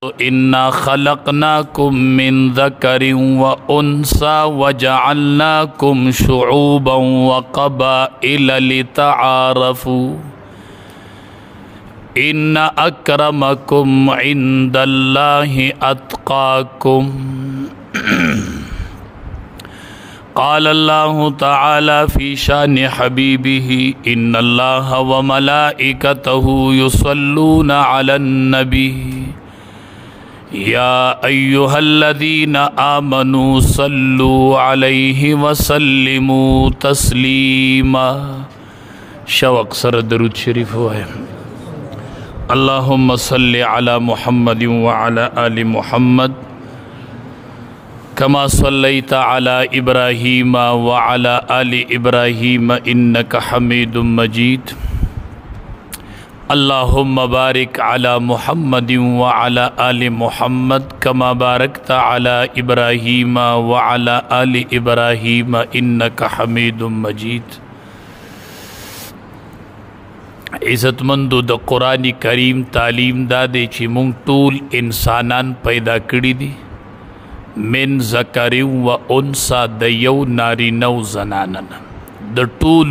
इन्ना खलकनाकुम मिन ज़करिन व उन्सा वजअलनाकुम शुऊबन व क़बाइल लितआरफू इन्ना अक्रमकुम इंदल्लाहि अत्क़ाकुम। क़ाल अल्लाहु तआला फ़ी शानि हबीबिही इन्नल्लाहा व मलाइकतहु युसल्लूना अलन नबी या अय्युहल्लज़ीना आमनू सल्लू अलैहि वसल्लिमू तस्लीमा। शौक़ सर दरूद शरीफ हुआ है। अल्लाहुम्मा सल्लि अला मुहम्मद व अला आलि मुहम्मद कमा सल्लैता अला इब्राहीम व अला आलि इब्राहीम इन्नका हमीदुम मजीद। अल्लाहुम्मा बारिक अला मुहम्मद व अला आलि मुहम्मद कमा बारकता अला इब्राहीम व अला आलि इब्राहीम इन्नका हमीदुम मजीद। इज़्ज़तमंदो द कुरान करीम तालीम दादे ची मुंग टूल इंसानान पैदा कड़ी दी मिन ज़करिन व उन्सा द यौ नारी नौ जनानन। द टूल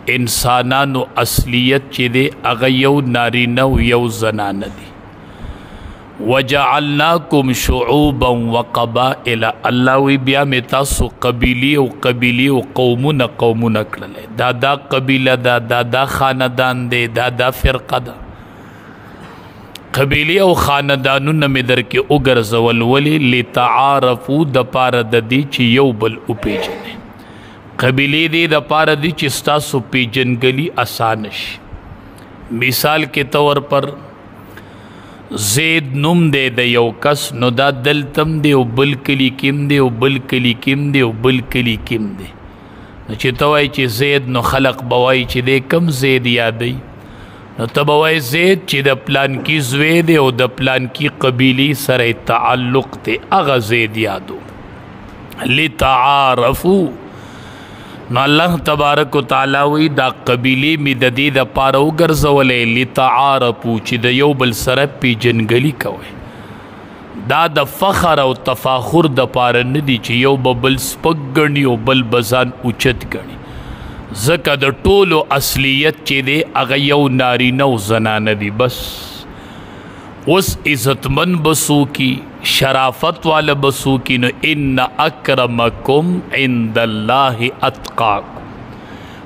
इंसानानो असलियत ची दे अग यौ नारी नौ यौ जनान दी। वजअलनाकुम शुऊबन व क़बाइल। अल्लाह वी बिया में तासु कबीली व कौमुन कड़ले। दादा कबीला दा, दादा खानदान दे, दादा फ़िरक़ा दा। कबीली व खानदानुन में दर के उगर ज़वल वली लितआरफू द पार द दी ची यौ बल उपेजने। कबीले दे द पार दी ची स्तासु पेजन गली आसानश। मिसाल के तौर पर ज़ेद नुम दे द यौ कस नो दा दलतम दे ओ बल कली किम दे ओ बल कली किम दे ओ बल कली किम दे। न ची तवाई ची ज़ेद नो खलक बवाई ची दे कम ज़ेद यादई न तबवाई ज़ेद ची द प्लान की ज़वे दे ओ द प्लान की कबीली सरे ताल्लुक़ ते अगा ज़ेद यादो लितआरफू। न अल्लाह तबारक व तआला वी दा कबीले में ददी द पारो गर्ज़वले लितआरफू ची द यौ बल सर पेजन गली कवे। दा द फ़ख्र और तफ़ाखुर द पार नदी ची यौ बल स्पक गणी ओ बल बजान उचत गणी। ज़का द टोलो असलियत ची दे अग यौ नारी नौ ज़नान दी। बस उस इज़्ज़तमंद बसू की शराफत वाला बसू की न इन्ना अक्रमकुम इंदल्लाहि अत्क़ाकुम।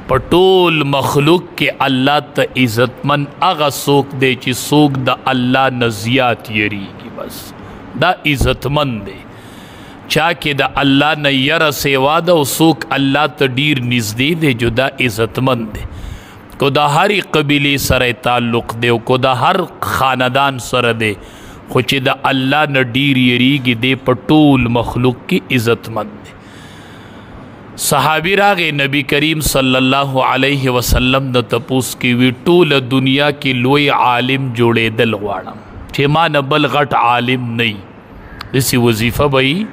पटोल मखलूक के अल्लाह त इज़्ज़तमंद अगा सोक दे ची सोक द अल्लाह नज़ियात यरी की। बस दा इज़्ज़तमंद दे चा के द अल्लाह न यर सेवा द सोक अल्लाह त डीर निज़दी दे जो दा इज़्ज़तमंद दे। को दा हर कबीले सर ताल्लुक़ दे को दा हर ख़ानदान सर दे खुच द अल्लाह न डीर यरीगी दे पटोल मखलूक की इज़्ज़तमंद दे। सहाबी रागे नबी करीम सल्लल्लाहु अलैहि वसल्लम न तपूस की वी टोल दुनिया की लोई आलिम जोड़े दल वाड़म चे मा न बल गट आलिम नहीं। इसी वजीफ़ा भाई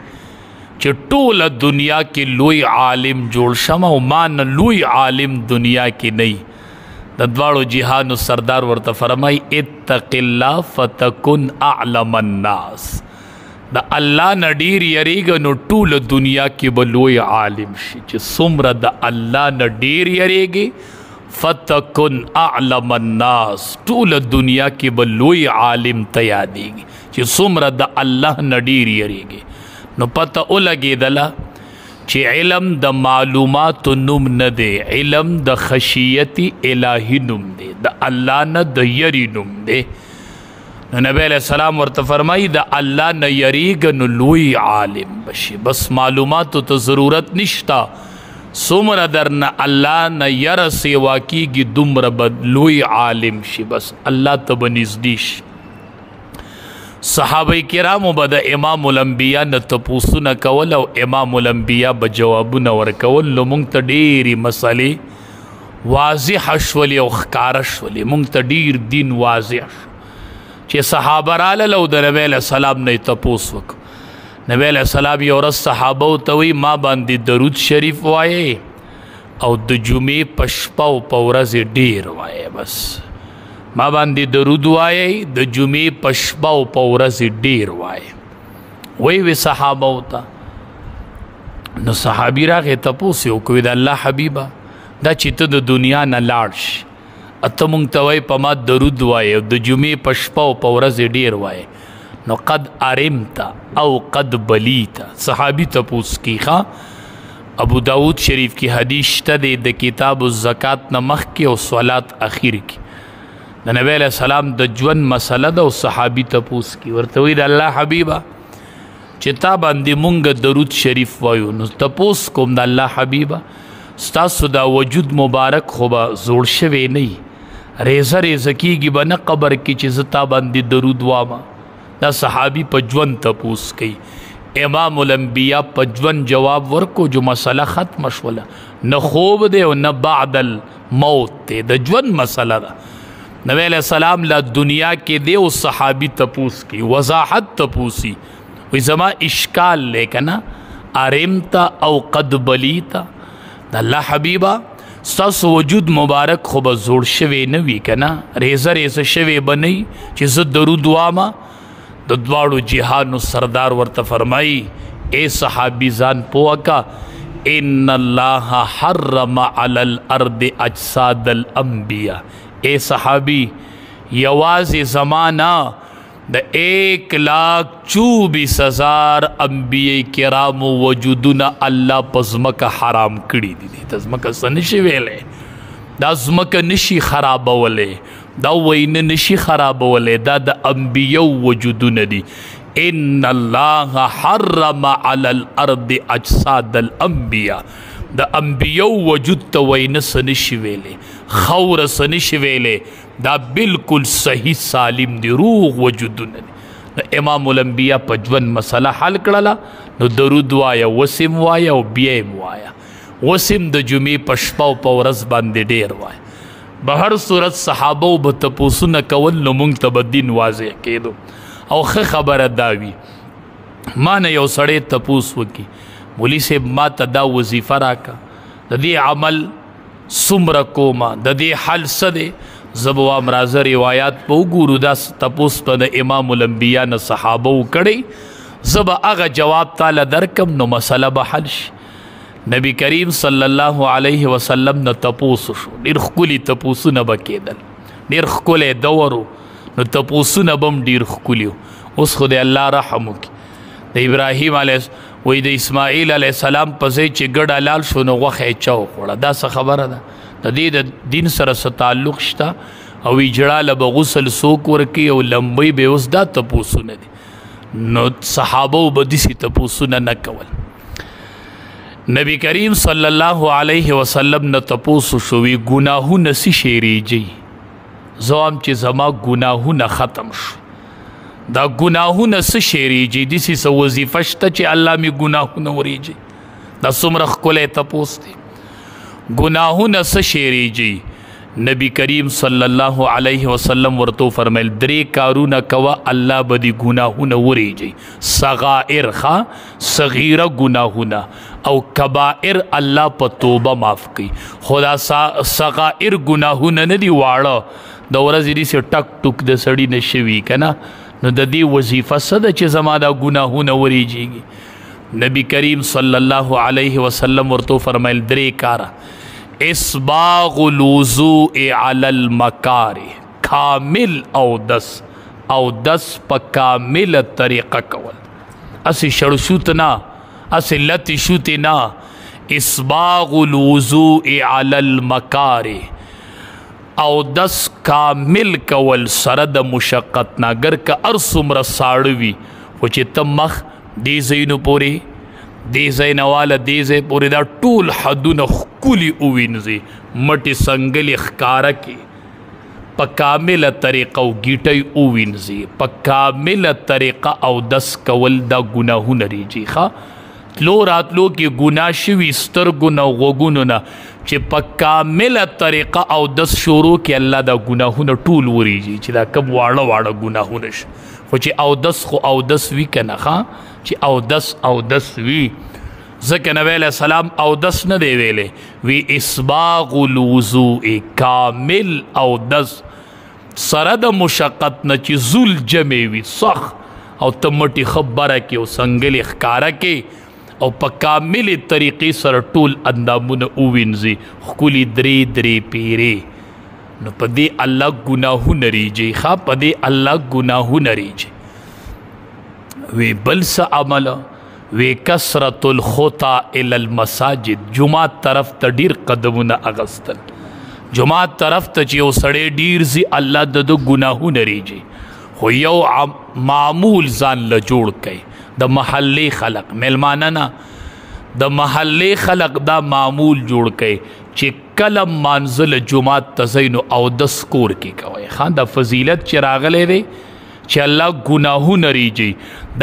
चे टोल दुनिया की लोई आलिम जोड़ शमा मा न लोई आलिम दुनिया की नहीं। दद्वाड़ो जिहानो सरदार वर्ता फरमाई इत्तक़िल्लाह फ़तकुन अअलमन नास। द अल्लाह न डीर यरीगा नो टूल दुनिया की बलोई आलिम शी। सुमर द अल्लाह न डीर यरेगे फ़तकुन अअलमन नास टूल दुनिया की बलोई आलिम तया देगी। ची सुमर द अल्लाह न डीर यरेगे नो पता ओ लगे दला ची इलम द मालूमात नुम न दे इलम द खशियती इलाही नुम दे द अल्लाह न द यरी नुम दे। नबी अलैहि सलाम वर्ता फरमाई द अल्लाह न यरीग न लोई आलिम बशी। बस मालूमात तो ज़रूरत निश्ता सुमर दर न अल्लाह न यर सेवा की गी दुमर बद लोई आलिम शी। बस अल्लाह तब निज़दीश सहाबाई किराम बद इमामुल अंबिया न तपूसु न कवल और इमामुल अंबिया बजवाबु न वर कवल लो मुंग त डेरी मसले वाज़िह शवली और ख़कारशवली मुंग त डीर दिन वाज़िह चे सहाबा रालो द नबी अलैहि सलाम ने तपूस वक। नबी अलैहि सलाम योरस सहाबा तवी माँ बांदी दरूद शरीफ वाये और द जुमे पशपा पौरा से डेर वाये। बस ما باندې درود وایي د جمعې په شپه او په ورځ ډېر وایي. وی صحابه وته نو صحابي راغې تپوس یې وکړ د الله حبیبه دا چې ته د دنیا نه لاړ شي ته مونږ ته وایي په ما درود وایي او د جمعې په شپه او په ورځ ډېر وایي نو قد ارمت او قد بلیت. صحابي تپوس کی ښه ابو داود شریف کی حدیث شته دی د کتاب الزکات نه مخکې او صلات اخیر کې د نبی علیہ السلام د ژوند مسله ده او صحابي تپوس کی ورته وایي د الله حبیبه چې تا باندې مونږ درود شریف وایو نو تپوس کوم د الله حبیبه ستاسو دا وجود مبارک خو به زوړ شوی نه وي ریزه ریزه کېږي به نه قبر کې چې زه تا باندې درود وامه. دا صحابي په ژوند تپوس کوي. امام الانبیاء په ژوند جواب ورکو جو مسله ختم شوله نه خوب دی او نه بعد الموت دی د ژوند مسله ده. نبی علیہ السلام لا دنیا کې دی او صحابي تپوس کوي وضاحت تپوسی وی زما اشکال لے کنا ارمتا او قد بلیتا دا اللہ حبیبا ستاسو وجود مبارک خوب زوڑ شوی نوی کنا ریزه ریزه شوی بنی چی زد درود واما دا دوارو جہانو سردار ورطا فرمائی اے صحابی زان پوکا ان اللہ حرم علی الارض اجساد الانبیاء. اے صحابی یواز زمانہ دا 1,24,000 انبیاء کرام وجودنا اللہ پزمکا حرام کری دی دا زمکا سنشی ویلے دا زمکا نشی خرابولے دا وین نشی خرابولے دا انبیاء وجودنا دی. ان اللہ حرم علی الارض اجساد الانبیاء دا انبیاء وجود تا وین سنشی ویلے خور سنشی ویلے دا بالکل صحیح سالم دی روغ وجودونه دی. امام الانبیاء په ژوند مسله حل کړله نو درود وایا وسم وایا او بیا وایا وسم د جمعې په شپه او په ورځ باندې ډېر وایا. به هر صورت صحابه به تپوسونه کول نو موږ ته به دین واضح کېدو او ښه خبره دا وي ما نه یو سړی تپوس وکړي مولي صاحب ما ته دا وظیفه راکړه د دې عمل څومره کومه د دې حل څه دی زبو امراض روایات په وګورو دا تپوس په د امام الانبیاء نه صحابه وکړي زبا هغه جواب تعالی درکم نو مسله به حل شي. نبی کریم صلی الله علیه وسلم نه تپوس شو ډېر ښکلي تپوسونه به کېدل ډېر ښکلی دور نو تپوسونه به هم ډېر ښکلي اوس خو د الله رحم وکړي د ابراهیم علیه وی د اسماعیل علیه السلام په ځای چې ګډ حلال شو نو غوښه یې چا وخوړه دا څه خبره ده د دې د دین سره څه تعلق شته او اجړاله به غسل څوک ورکوي او لمبۍ به اوس دا تپوسونه دي نو صحابو به داسې تپوسونه نه کول. نبی کریم صلی الله علیه وسلم نه تپوس شوي ګناهونه څه شی ریږي زه وایم چې زما ګناهونه ختم شو دا ګناهونه څه شی ریږي داسې څه وظیفه شته چې الله مې ګناهونه وریږي دا څومره ښکلی تپوس دی گناہونا سشیریجی. نبی کریم صلی اللہ علیہ وسلم ورتو فرمیل درې کارونا کوا اللہ بدی گناہونا وریجی صغائر خوا صغیرہ گناہونا او کبائر اللہ پا توبہ معاف کی خدا صغائر گناہونا ندی واڑا دورہ زیدی سے ٹک ٹک دا سڑی نشوی کنا نو دا دی وظیفہ صدا چی زما دا گناہونا وریجی گی. نبی کریم صلی اللہ علیہ وسلم ورتو فرمائل درې کارا اسباغ الوضوء علی المکارہ کامل او دس پا کامل طریقہ کول اسی شڑشوت نا اسی لتی شوت نا اسباغ الوضوء علی المکارہ او دس کامل کول سرد مشقت نا گر کا ارسم رساڑوی وچی تمخ دی زینو پوری دی زینوالا دی زی پوری دا طول حدون خکولی اوینزی مٹی سنگلی خکارا کی پا کامل طریقہ و گیٹای اوینزی پا کامل طریقہ او دس کول دا گناہو نریجی خوا تلو راتلو کی گناہ شوی سترگونا غوگونونا چی پا کامل طریقہ او دس شروع کی اللہ دا گناہو نا طول وریجی چی دا کب وارا وارا گناہو نش خو چی او دس خو او دس وی کنا خوا چی او دس وی ذکر نبی علیہ السلام او دس نہ دے ویلے وی اسباغ الوضوء کامل او دس سره د مشقت نه چې زول جمع وي سخ او ته مټې خبره کې او سنګلې ښکاره کې او په کاملې طریقې سره ټول اندامونه ووینځي ښکلي درې پیرې نو په دې الله ګناهونه ریجي ښه په دې الله ګناهونه ریجي وی بل څه عمله وی کثرت الخطا الی المساجد جمعات طرف ته ډیر قدمونه اغستل جمعات طرف ته چې یو سړی ډیر زی الله د ګناهونه ریجي خو یو معمول ځان له جوړ کړي د محلې خلق ملمانه نه د محلې خلق دا معمول جوړ کړي چې کله منزل جمعات ته ځئ نو اودس کور کې کوئ ښه د فضیلت چې راغلی دی چې الله ګناهونه ریجي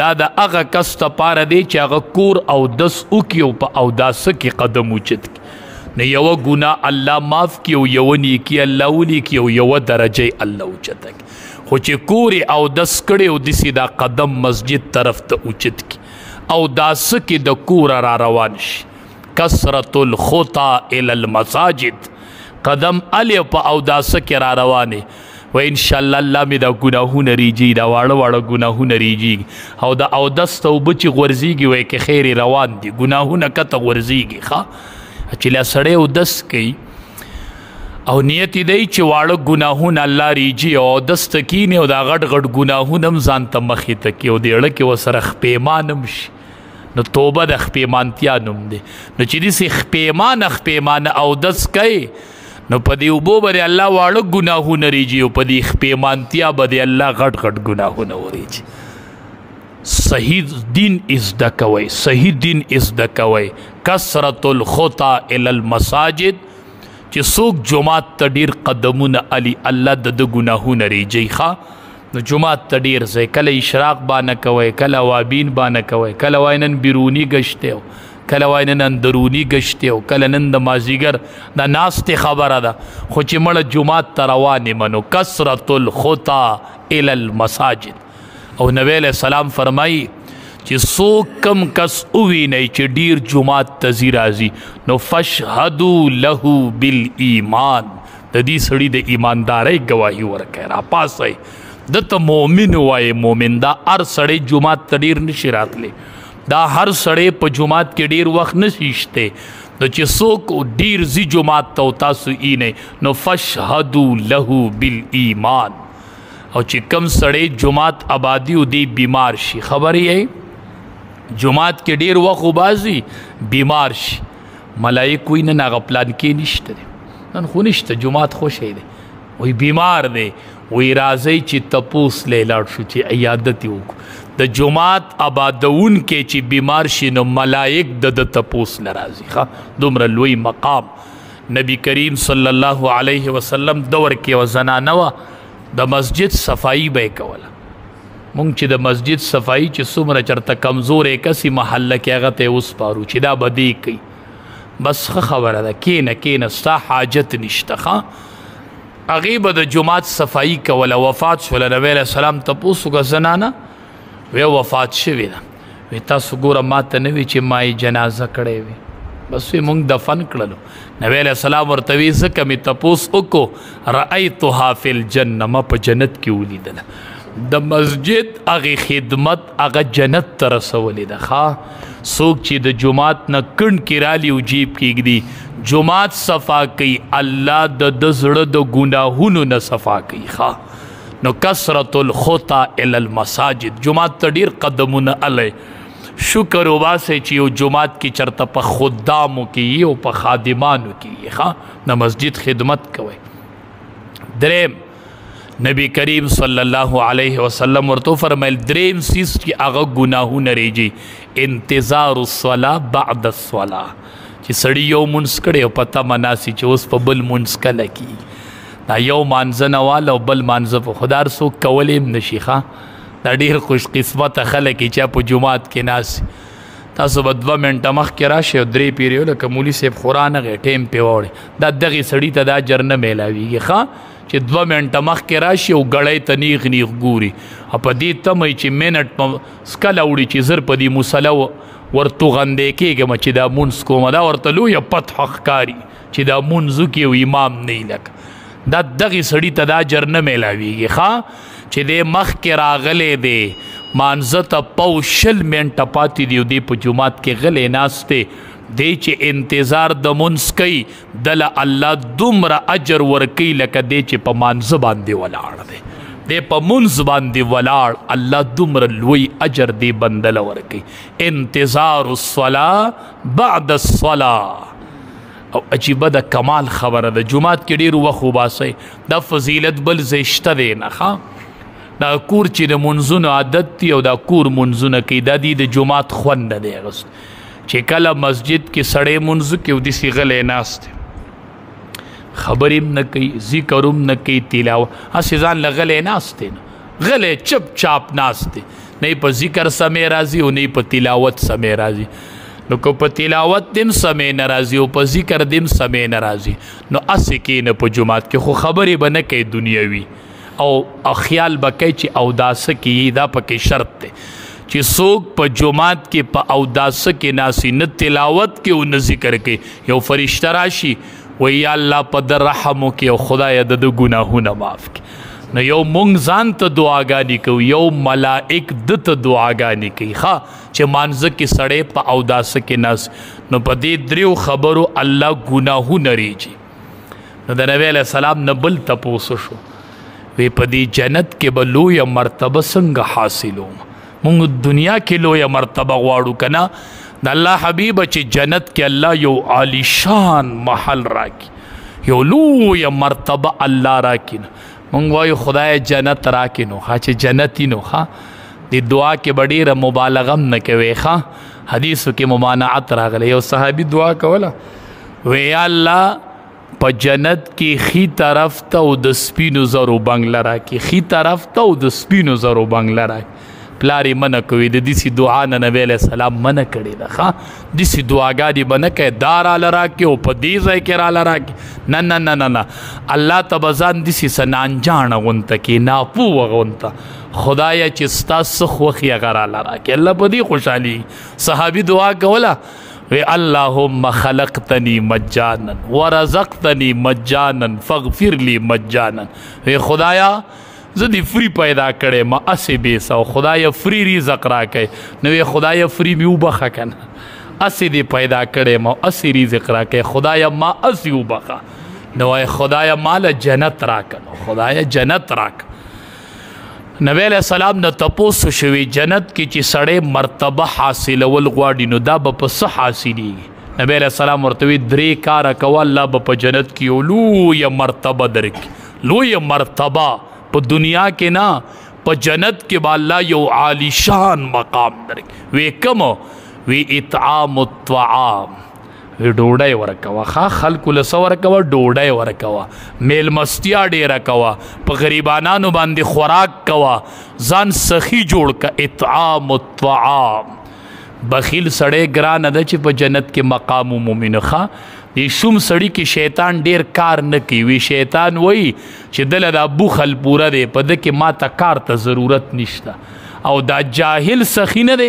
دا د هغه کس دپاره دی چې هغه کور اودس وکړي او په اوداسه کې قدم اوچت کړي نو یوه ګناه الله معاف کړي او یوه نیکي الله ولیکي او یوه درجه الله اوچته کړي خو چې کور یې اودس کړی او داسې دا قدم مسجد طرف ته اوچت کړي اوداسه کې د کوره را روان شي کثرت الخطا الی المساجد قدم الی په اوداسه کې را روانې و انشاءالله الله مې دا ګناهونه ریجي دا واړه ګناهونه ریجي او دا اودس ته اوبه چې غورځېږي وایي که خیر روان دي ګناهونه کته غورځېږي ښه چې لا سړی اودس کوي او نیت یې دی چې واړه ګناهونه الله ریجي او اودس ته کیني او دا غټ ګناهونه هم ځان ته مخې ته کړي او د اړه کې ورسره خپیمان هم شي نو توبه د خپیمانتیا نوم دی نو چې داسې خپیمانه اودس کوي نو په دې اوبو باندې الله واړه ګناهونه ریجي او په دې خپیمانتیا باندې الله غټ ګناهونه وریجي صحیح دین ازده کوئ صحیح دین ازده کوئ کثرت الخطا الی المساجد چې څوک جمعات ته ډېر قدمونه علي الله د ګناهونه ریجي ښه نو جمعات ته ډېر ځئ کله اشراق باندې کوئ کله وابین باندې کوئ کله وایي نن بیروني ګشت دی کله وایي نن اندروني ګشت دی او کله نن د مازدیګر د ناستې خبره ده خو چې مړه جمعات ته روان یم نو کثرت الخطا الی المساجد او نبی علیہ السلام فرمایي چې څوک کم کس ووینئ چې ډیر جمعات ته ځي راځي نو فاشهدوا له بالایمان د دې سړي د ایماندارۍ ګواهي ورکئ راپاڅئ دته مؤمن وایي مؤمن دا هر سړی جمعات ته ډیر نشي راتلی دا هر سړی په جمعات کې ډیر وخت نشي شته نو چې څوک ډیر ځي جمعات ته او تاسو اینئ نو فاشهدوا له بالایمان او چې کم سړی جمعات آبادی او دی بیمار شي خبرې یې جمعات کې ډیر وخت وباسي بیمار شي ملایک وایي نن هغه پلان کې نشته دی نن خو نشته جمعات خوشی دی وایي بیمار دی وایي راځئ چې تپوس لی لاړ شو چې عیادت یې وکړو د جمعات آبادون کې چې بیمار شي نو ملائک د تپوس نه راځي ښه دومره لوی مقام نبی کریم صلی الله علیه وسلم دور کې یوه زنانه وه د مسجد صفایي به یې کوله مونږ چې د مسجد صفایي چې څومره چېرته کمزورې کسي محله کې هغه ته یې وسپارو چې دا به دې کوي بس ښه خبره ده کینه ستا حاجت نشته ښه هغې به د جمعات صفایي کوله وفات شوله نبی علیه السلام تپوس وکړه زنانه وی وفات شوی ده وی تاسو ګوره ما ته نه وي چې ما یې جنازه کړی وي بس وی مونږ دفن کړلو نبی علیه السلام ورته وی ځکه مې تپوس وکړو رأیتها فی الجنه ما په جنت کې ولیدله د مسجد هغې خدمت هغه جنت ته رسولې ده ښه څوک چې د جمعات نه کنډ کې رالي او جیب کې ږدي جمعات صفا کوي الله د زړه د ګناهونو نه صفا کوي ښه نو کثرت الخطا الی المساجد جمعات ته ډیر قدمونه علی شکر وباسئ چې یو جمعات کې چرته په خدامو کې او په خادمانو کې ښه د مسجد خدمت کوئ دریم نبی کریم صلی الله علیه وسلم ورته فرمایل دریم څیز چې هغه ګناهونه ریجي انتظار الصلاة بعد الصلاة چې سړي یو مونځ کړی او په تمه ناستي چې اوس په بل مونځ کله کېږي دا یو مانځه نه واله او بل مانځه په خدا هر څوک کولی هم نشي ښه دا ډېر خوش قسمته خلک یې چې په جومات کې ناست تاسو به 2 منټه مخکې راشئ او 3 پیرې لکه مولي صاحب خو رانغی ټیم پې واوړئ دا دغې سړي ته دا اجر نه میلاویږي ښه چې 2 منټه مخکې راشي او ګړی ته نیغ ګوري او په دې تمه چې منټ په سکله وړي چې زر په دې مسله ورتوغندې کېږم چې دا مونځ کومه دا ورته لویه پتحه ښکاري چې دا مونځ وکړي او امام نه لکه دا دغې سړي ته دا اجر نه میلاویږي ښه چې دی مخکې راغلی دی مانځه ته پو 20 منټه پاتې دي او دی په جومات کې غلی ناست دی دی چې انتظار د مونځ کوي دله الله دومره اجر ورکوي لکه دی چې په مانځه باندې ولاړ دی دی په مونځ باندې ولاړ الله دومره لوی اجر دی بندله ورکوي انتظار الصلاة بعد الصلاة او عجیبه د کمال خبره ده جومات کې ډېر وخت وباسئ دا فضیلت بل ځای شته دی نه ښه دا کور چې د منځونو عادت دي او دا کور منځونه کوي دا دی د جومات خوند نه دی اغوست چې کله مسجد کې سړی منځ کوي او داسې غلی ناست دی خبرې هم نه کوي ذکر هم نه کوي تلاوت هسې ځان له غلی ناست دی نه غلی چپ چاپ ناست دی نه په ذکر سمې راځي او نه په تلاوت سمې راځي نو که په تلاوت دیم سمې نه راځي او په ذکر دیم سمې نه راځي نو هسې کښېنه په جومات کې خو خبرې به نه کوي دنیوي او خیال به کوي چې اوداسه کې دا پکې شرط دی چې څوک په جومات کې په اوداسه کې ناسي نه تلاوت کې او نه ذکر کې یو فرشته راشي وایي یا الله په ده رحم وکړي او خدایه د ده ګناهونه معاف کړي نو یو مونږ ځان ته دعاګانې کوو یو ملائک ده ته دعاګانې کوي ښه چې مانځه کې سړی په اوداسه کې ناست نو په دې دریو خبرو الله ګناهونه ریږي نو د نبی علیه السلام نه بل تپوسو شو وی په دې جنت کې به لویه مرتبه څنګه حاصلوم مونږ دنیا کې لویه مرتبه غواړو که نه د الله حبیبه چې جنت کې الله یو عالیشان محل راکړي یو لویه مرتبه الله راکړي نه مونږ وایو خدای جنت راکړي نو ښه چې جنتي نو ښه د دعا کې به ډېره مبالغه هم نه کوې ښه حدیثو کې ممانعت راغلی یو صحابي دعا کوله وی یا الله په جنت کې خي طرف ته او د سپینو زرو بنګله راکړي خي طرف ته او د سپینو زرو بنګله راکړي پلار یې منع کوي د داسې دعا نه نبی علیه السلام منع کړې ده ښه داسې دعاګانې به نه کوې دا راله راکړي او په دې ځای کې راله راکړي نه نه نه نه نه الله ته به ځان داسې څه نانجاڼه غونته کې ناپوه غونته خدایه چې ستا څه خوښي هغه راله راکړي الله په دې خوشحالي صحابي دعا کوله وی اللهم خلقتنی مجانا ورزقتنی مجانا فاغفر لی مجانا وی خدایا زه دی فری پیدا کړی ما اسې بیسه او خدایا فری رزق راکړی نو وی خدایا فری مې وبخه که نه اسې دی پیدا کړی ما اسې رزق راکړی خدایا ما اسې وبخه نو وی خدایا ماله جنت راکه نو خدایا جنت راکه نبی علیہ السلام نه تپوسو شوی جنت کې چې سړی مرتبه حاصلول غواړي نو دا به په څه حاصلېږي نبی علیہ السلام ورته وی 3 کاره کوه الله به په جنت کې یو لویه مرتبه درکړي لویه مرتبه په دنیا کې نه په جنت کې به الله یو عالیشان مقام درکړي وی کومو وی اطعام الطعام وی ډوډۍ ورکوه ښه خلکو له څه ورکوه ډوډۍ ورکوه میلمستیا ډېره کوه په غریبانانو باندې خوراک کوه ځان سخي جوړ که اطعام الطعام بخیل سړی ګرانه ده چې په جنت کې مقام ومومي نو ښه د شوم سړي کې شیطان ډېر کار نه کوي وی شیطان وایي چې دله دا بوخل پوره دی په ده کې ما ته کار ته ضرورت نشته او دا جاهل سخی نه دی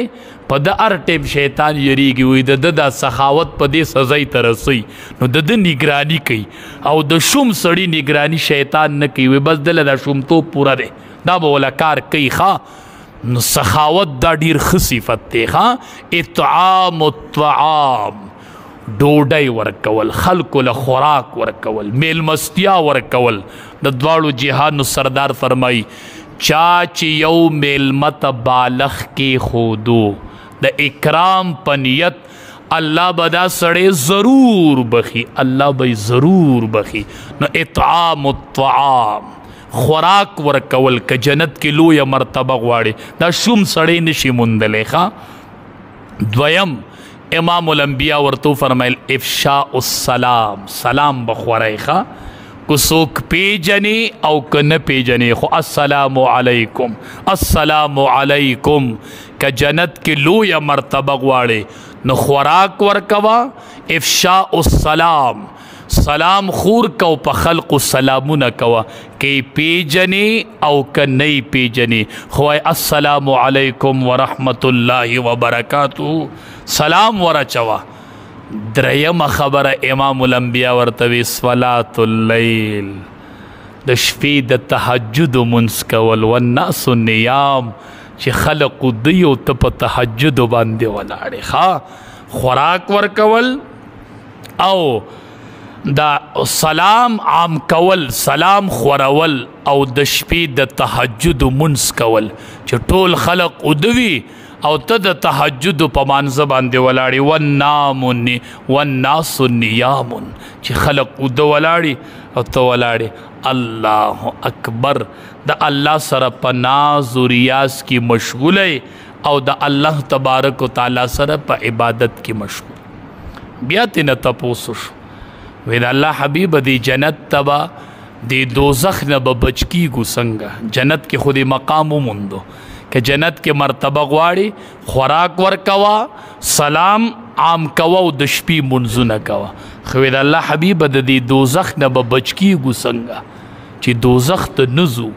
په د هر ټیم شیطان یریږي وایي د ده دا سخاوت په دې سزای ته رسوي نو د ده نګراني کوي او د شوم سړي نګراني شیطان نه کوي وایي بس دله دا شومتوب پوره دی دا به وله کار کوي ښه نو سخاوت دا ډېر ښه صفت دی ښه اطعام الطعام ډوډۍ ورکول خلکو له خوراک ورکول میلمستیا ورکول د دواړو جهانو سردار فرمایي چا چې یو میلمه ته بالغ کېښودو د اکرام په نیت الله به دا سړی ضرور بخي الله به ضرور بخي نو اطعام الطعام خوراک ورکول که جنت کې لویه مرتبه غواړي دا شوم سړی نشي موندلی ښه دویم امام الانبیاء ورته فرمایل افشاء السلام سلام به خورئ ښه کو څوک پیژنې او که نه پیژنې خو السلام علیکم السلام علیکم که جنت کې لویه مرتبه غواړې نو خوراک ورکوه افشاء السلام سلام خور کو په خلقو سلامونه کوه که پیژنې او که نه پیژنې خو السلام علیکم ورحمت الله وبرکاته سلام ورچوه دریم خبره امام الانبیاء ورته وی صلاة اللیل د شپې د تهجد منځ کول والناس نیام چې خلق دی او ته په تهجد باندې ولاړې ښه خوراک ورکول او دا سلام عام کول سلام خورول او د شپې د تهجد منځ کول چې ټول خلق ادوي او ته د تهجد په مانځه باندې ولاړې والناس نیام چې خلق ادو ولاړې او ته ولاړې الله اکبر د الله سره په ناز و ریاض کې مشغوله او د الله تبارک و تعالی سره په عبادت کې مشغول بیا تینا تپوسو شو وی د الله حبیب دی جنت تبا دی دوزخ نه به بچ کیږو څنګه جنت کې خودی مقام وموندو که جنت کې مرتبه غواړي خوراک ورکوا سلام عام کوا او د شپې منځونه کوا خو د الله حبیب د دې دوزخ نه به بچ کیږو څنګه چې دوزخ ته نزو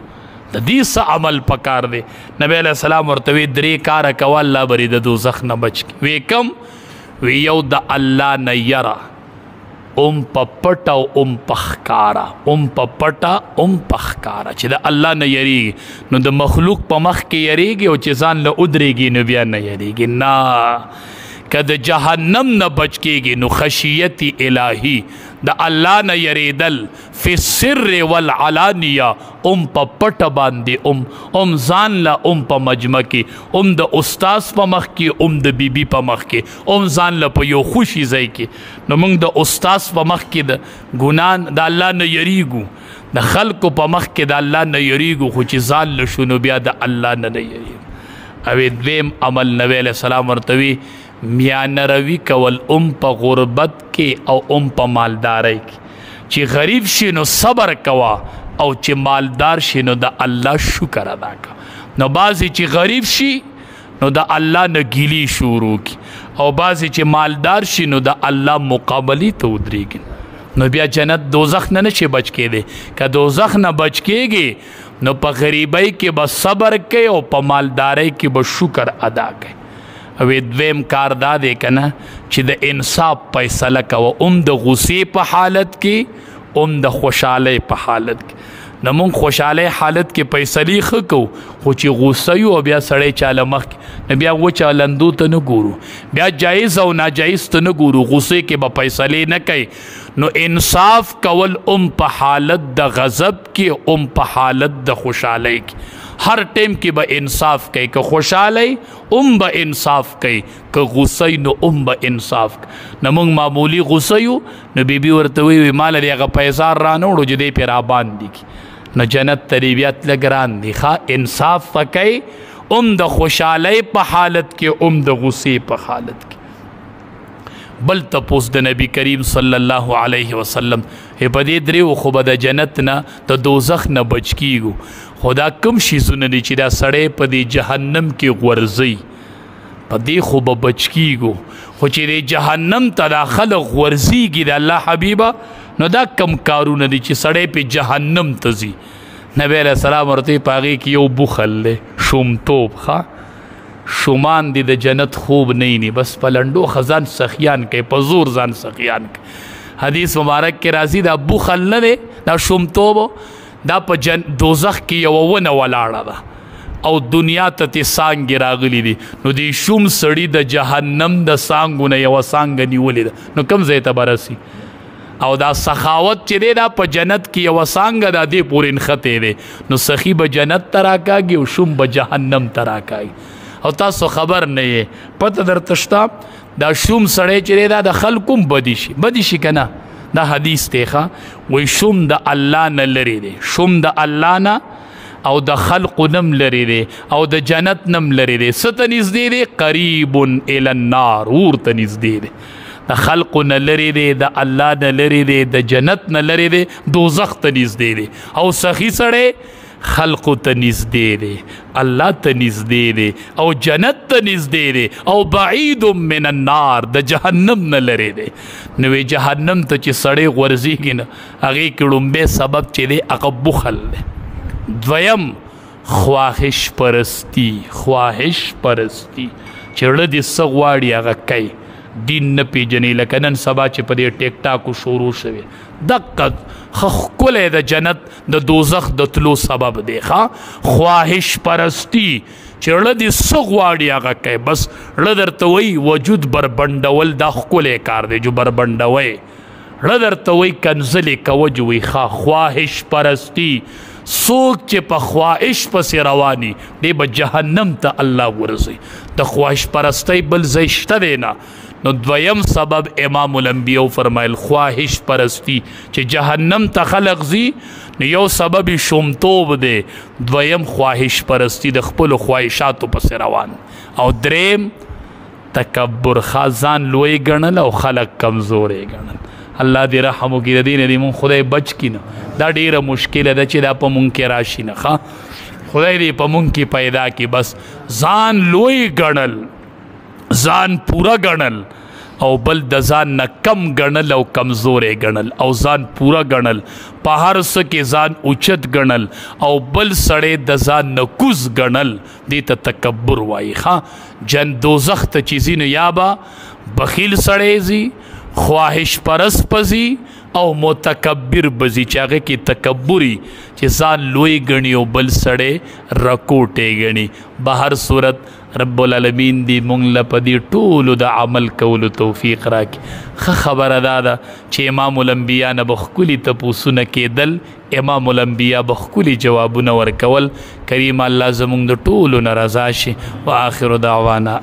د دې څه عمل پکار دی نبی علیہ السلام ورته وی درې کاره کوه الله بری د دوزخ نه بچ کی وی کم وی یو د الله نه یره په پټه او په ښکاره په پټه په ښکاره چې د الله نه یریږي نو د مخلوق په مخ کې یریږي او چې ځان له ودرېږي نو بیا نه یریږي نه که د جهنم نه بچ کېږي نو خشیت الهی د الله نه یریدل فی السر والعلانیه په پټه باندې ځان له په مجمع کې د استاذ په مخ کې د بیبي په مخ کې ځان له په یو خوشي ځای کې نو موږ د استاذ په مخ کې د ګناه د الله نه یریږو د خلکو په مخ کې د الله نه یریږو خو چې ځان له شو نو بیا د الله نه یریږو او دویم عمل نبی علیہ السلام ورته وی میانه روی کول په غربت کې او په مالدارۍ کې چې غریب شي نو صبر کوا او چې مالدار شي نو د الله شکر ادا کا نو بعضې چې غریب شي نو د الله نه ګیلي شروع کی او بعضې چې مالدار شي نو د الله مقابلې ته ودرېږي نو بیا جنت دوزخ نه نشي بچ کېدی که دوزخ نه بچ کېږي نو په غریبۍ کې به صبر کوي او په مالدارۍ کې به شکر ادا کوي او دویم کار دا دی که نه چې د انصاف فیصله کوه د غصې په حالت کې د خوشحالۍ په حالت کې نو موږ خوشحالۍ حالت کې فیصلې ښه کوو خو چې غصه یو بیا سړی چاله مخکې نو بیا وچه لندو ته نه ګورو بیا جایز او ناجایز ته نه ګورو غصې کې به فیصلې نه کوي نو انصاف کول په حالت د غضب کې په حالت د خوشحالۍ کې هر ټیم کې به انصاف کوي که خوشحالی به انصاف کوي که غصه نو به انصاف نه موږ معمولی غصه یو نو بیبي ورته وی مال دی هغه پیسار رانوړو چې دی پې راباندې نو جنت ته دی بیا تله ګران دی ښه انصاف کوي د خوشحالی په حالت کې د غصې په حالت کې بل تپوس د نبی کریم صلی الله علیه وسلم په دې دریو خو به د جنت نه د دوزخ نه بچ کیږو خدا کم شیزونه دي چې دا سړی په دې جهنم کې غورځي په دې خو به بچ کیږو خو چې د جهنم ته دا خلق غورځېږي د الله حبیبه نو دا کم کارونه دي چې سړی په جهنم ته ځي نبی علیہ السلام ورته په هغې کې یو بخل دی شومتوب ښه شومان دی د جنت خوب نه بس په لنډو خزان سخیان کوي په زور ځان سخیان کوي حدیث مبارک کې راځي دا بخل نه دی دا شومتوب دا په دوزخ کې یوه ونه ولاړه ده او دنیا ته تې څانګې راغلي دي نو د شوم سړي د جهنم د څانګو نه یوه څانګه نیولې ده نو کوم ځای ته به رسي او دا سخاوت چې دی دا په جنت کې یوه څانګه دا دې پورې نښتی دی نو سخي به جنت ته راکاږي او شوم به جهنم ته راکاږي او تاسو خبر نه یې پته درته شته دا شوم سړی چې دی دا د خلکو هم بدي شي که نه دا حدیث دی ښه وایي شوم د الله نه لرې دی شوم د الله نه او د خلقو نم لرې دی او د جنت نم لرې دی څه ته نږدې دی قریب الی النار اور ته نږدې دی د خلقو نه لرې دی د الله نه لرې دی د جنت نه لرې دی دوزخ ته نږدې دی او سخي سړی خلقو ته نږدې دی الله ته نږدې دی او جنت ته نږدې دی او بعید من النار د جهنم نه لرې دی نو جهنم ته چې سړی غورځېږي نه هغې کې لومبی سبب چې دی هغه بخل دی دویم خواهش پرستی چې زړه دې څه غواړي هغه کوي دین نه پیژنې لکه نن سبا چې په دې ټیک ټاکو شروع شوی دقه ښکلی د جنت د دوزخ د تلو سبب دی خواهش پرستی چې ړه دې څه غواړي هغه کوي بس ړه درته وایي وجود بربنډول دا ښکلی کار دی جو بربنډوی ړه درته وایي کنځلې کوه جو وایي خواهش پرستی څوک چې په خواهش پسې رواني دی به جهنم ته الله ورځي د خواهش پرستۍ بل ځای شته دی نه نو دویم سبب امام الانبیاء فرمایل خواهش پرستی چې جهنم ته خلق ځي نو یو سبب شومتوب دی دویم خواهش پرستی د خپلو خواهشاتو پسې روان او دریم تکبر ځان لوی ګڼل او خلق کمزوری ګڼل الله دې رحم وکړي د دې نه دې مونږ خدای بچ کړي نه دا ډېره مشکله ده چې دا په مونږ کې راشي نه خدای دې په مونږ کې پیدا کړي بس ځان لوی ګڼل ځان پوره ګڼل او بل د ځان نه کم ګڼل او کمزوری ګڼل او ځان پوره ګڼل په هر څه کې ځان اوچت ګڼل او بل سړی د ځان نه کوز ګڼل دې ته تکبر وایي دوزخ ته چې ځي نو یا به بخیل سړی ځي خواهش پرست پزی او متکبر بزی چې هغه کې تکبری چې ځان لوی ګڼي او بل سړی رکوټې ګڼي به هر صورت رب العالمین دې مونږ له په دې ټولو د عمل کولو توفیق راکړي ښه خبره دا ده چې امام الانبیا نه به ښکلي تپوسونه کېدل امام الانبیا به ښکلي جوابونه ورکول کریم الله زمونږ د ټولو نه رضا شي و آخر دعوانا